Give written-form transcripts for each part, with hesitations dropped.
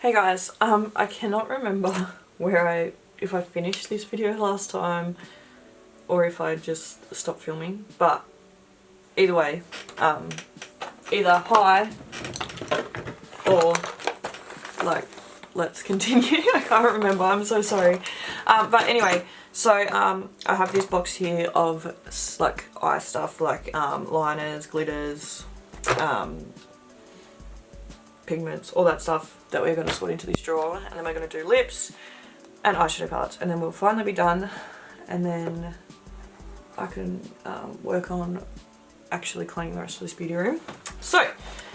Hey guys, I cannot remember if I finished this video last time or if I just stopped filming, but either way, either hi or like let's continue. I can't remember, I'm so sorry. But anyway, so I have this box here of like eye stuff, like liners, glitters, pigments, all that stuff that we're going to sort into this drawer, and then we're going to do lips and eyeshadow palettes, and then we'll finally be done, and then I can work on actually cleaning the rest of this beauty room. So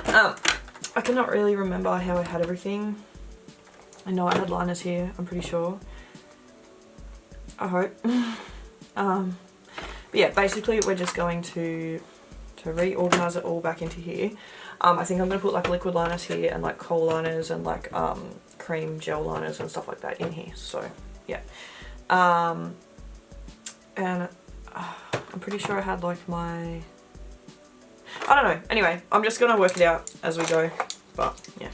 I cannot really remember how I had everything. I know I had liners here, I'm pretty sure. I hope. But yeah, basically we're just going to reorganize it all back into here. I think I'm going to put like liquid liners here and like kohl liners and like cream gel liners and stuff like that in here. So yeah. And I'm pretty sure I had like my... I don't know. Anyway, I'm just going to work it out as we go. But yeah.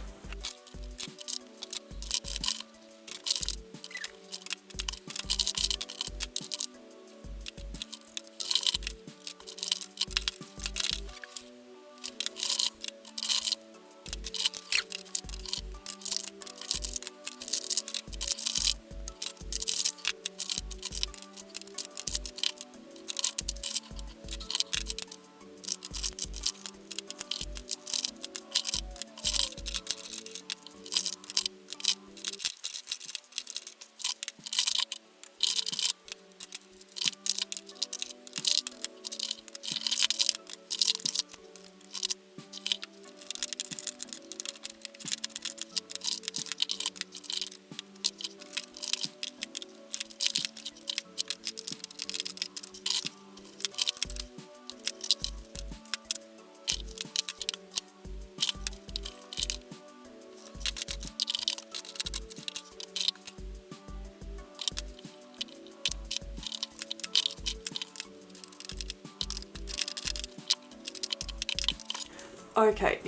Okay,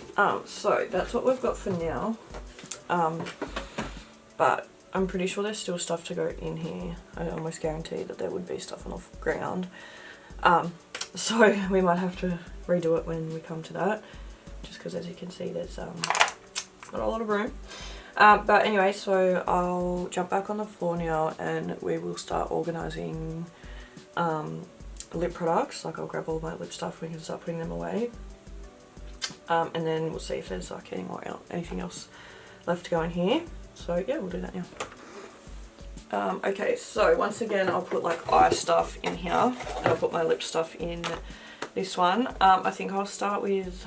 so that's what we've got for now, but I'm pretty sure there's still stuff to go in here. I almost guarantee that there would be stuff on the ground, so we might have to redo it when we come to that, just because as you can see there's not a lot of room. But anyway, so I'll jump back on the floor now and we will start organising lip products. Like I'll grab all my lip stuff, we can start putting them away. And then we'll see if there's like anything else left to go in here. So yeah, we'll do that now. Okay, so once again I'll put like eye stuff in here and I'll put my lip stuff in this one. I think I'll start with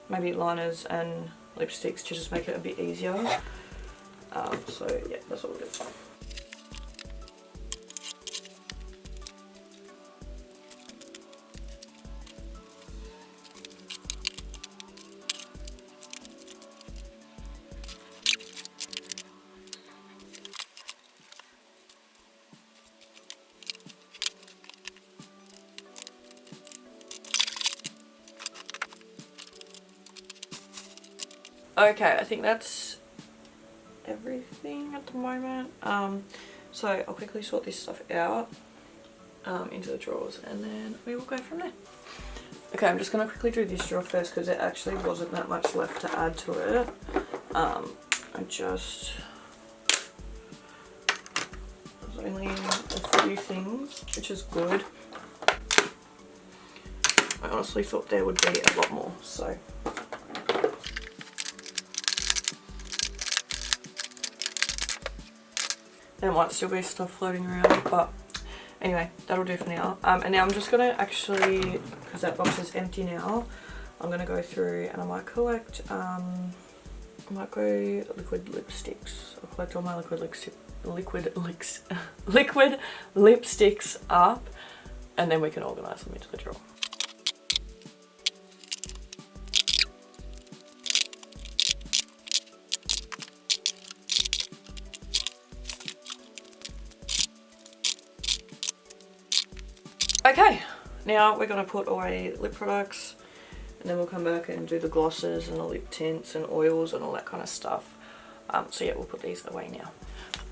maybe liners and lipsticks to just make it a bit easier. So yeah, that's what we'll do. Okay, I think that's everything at the moment. So I'll quickly sort this stuff out into the drawers and then we will go from there. Okay, I'm just going to quickly do this drawer first because there actually wasn't that much left to add to it. I just... there's only a few things, which is good. I honestly thought there would be a lot more, so... there might still be stuff floating around, but anyway, that'll do for now. And now I'm just going to actually, because that box is empty now, I'm going to go through and I might collect, I might go liquid lipsticks. I'll collect all my liquid lipsticks up, and then we can organise them into the drawer. Okay, now we're going to put away lip products and then we'll come back and do the glosses and the lip tints and oils and all that kind of stuff. So yeah, we'll put these away now.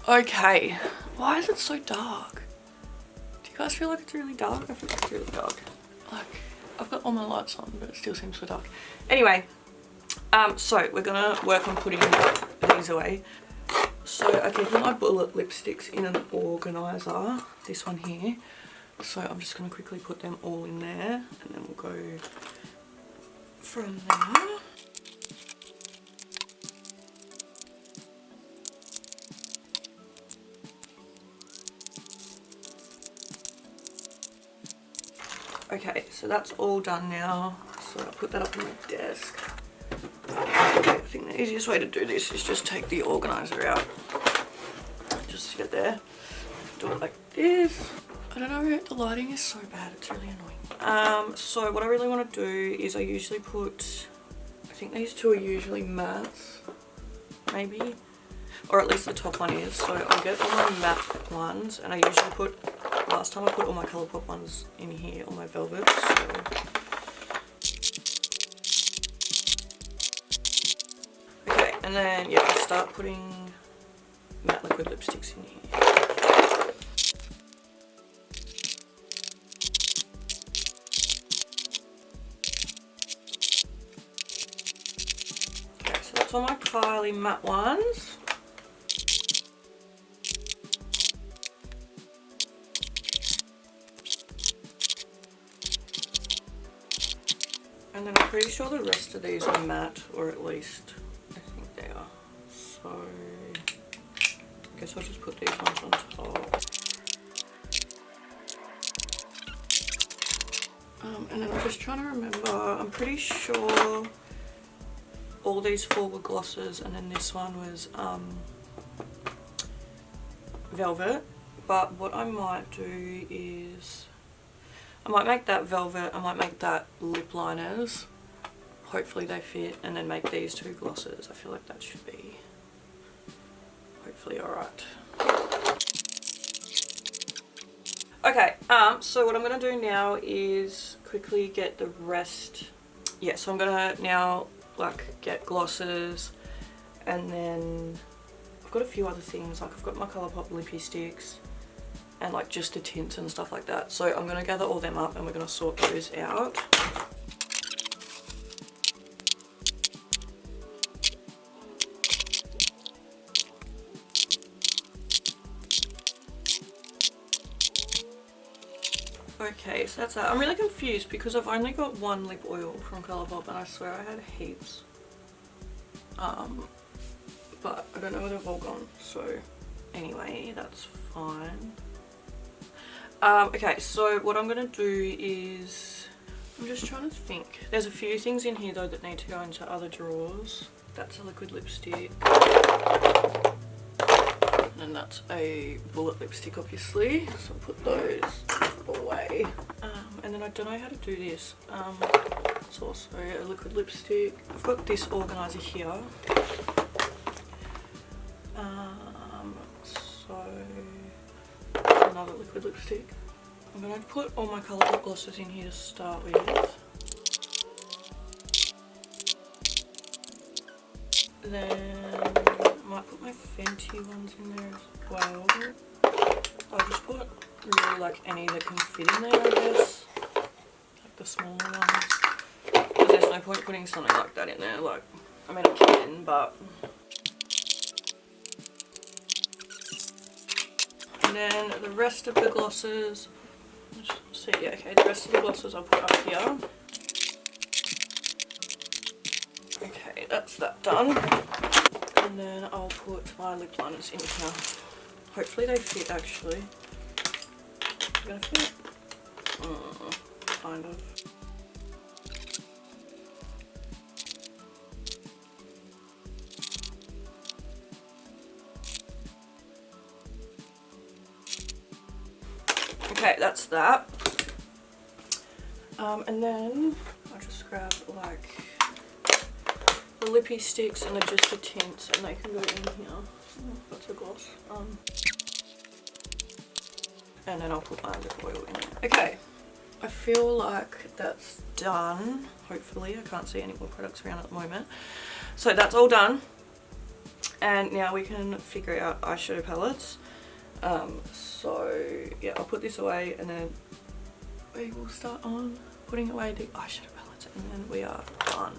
Okay, why is it so dark? Do you guys feel like it's really dark? I feel like it's really dark. Like, I've got all my lights on, but it still seems so dark. Anyway, so we're gonna work on putting these away. So I keep my bullet lipsticks in an organizer, this one here. So I'm just gonna quickly put them all in there, and then we'll go from there. Okay, so that's all done now. So I'll put that up on my desk. I think the easiest way to do this is just take the organizer out. Just sit there. Do it like this. I don't know, the lighting is so bad, it's really annoying. So what I really want to do is I usually put, I think these two are usually mattes, maybe, or at least the top one is. So I'll get all my matte ones, and I usually put, last time I put all my Colourpop ones in here, all my velvets. So. Okay, and then yeah, I'll start putting matte liquid lipsticks in here. That's all my Kylie matte ones. And then I'm pretty sure the rest of these are matte, or at least I think they are. So I guess I'll just put these ones on top. And then I'm just trying to remember, I'm pretty sure all these four were glosses, and then this one was velvet. But what I might do is I might make that velvet, I might make that lip liners, hopefully they fit, and then make these two glosses. I feel like that should be hopefully alright. Okay, so what I'm going to do now is quickly get the rest. Yeah, so I'm going to now like get glosses, and then I've got a few other things, like I've got my Colourpop lippy sticks and like just the tints and stuff like that. So I'm going to gather all them up and we're going to sort those out. Okay, so that's that. I'm really confused because I've only got one lip oil from Colourpop, and I swear I had heaps. But I don't know where they've all gone, so anyway, that's fine. Okay, so what I'm gonna do is, I'm just trying to think. There's a few things in here though that need to go into other drawers. That's a liquid lipstick. And then that's a bullet lipstick, obviously. So I'll put those away. And then I don't know how to do this. It's also a liquid lipstick. I've got this organizer here. So another liquid lipstick. I'm going to put all my Colourpop glosses in here to start with. Then I might put my Fenty ones in there as well. I'll just put really like any that can fit in there, I guess. Like the smaller ones. Because there's no point putting something like that in there. Like, I mean I can, but... And then the rest of the glosses, let's see, yeah, okay, the rest of the glosses I'll put up here. Okay, that's that done. And then I'll put my lip liners in here. Hopefully they fit actually. Gonna fit? Kind of. Okay, that's that. And then I'll just grab like the lippy sticks and just the tints, and they can go in here. That's a gloss. And then I'll put my lip oil in it. Okay, I feel like that's done. Hopefully, I can't see any more products around at the moment. So that's all done. And now we can figure out eyeshadow palettes. So yeah, I'll put this away and then we will start on putting away the eyeshadow palettes and then we are done.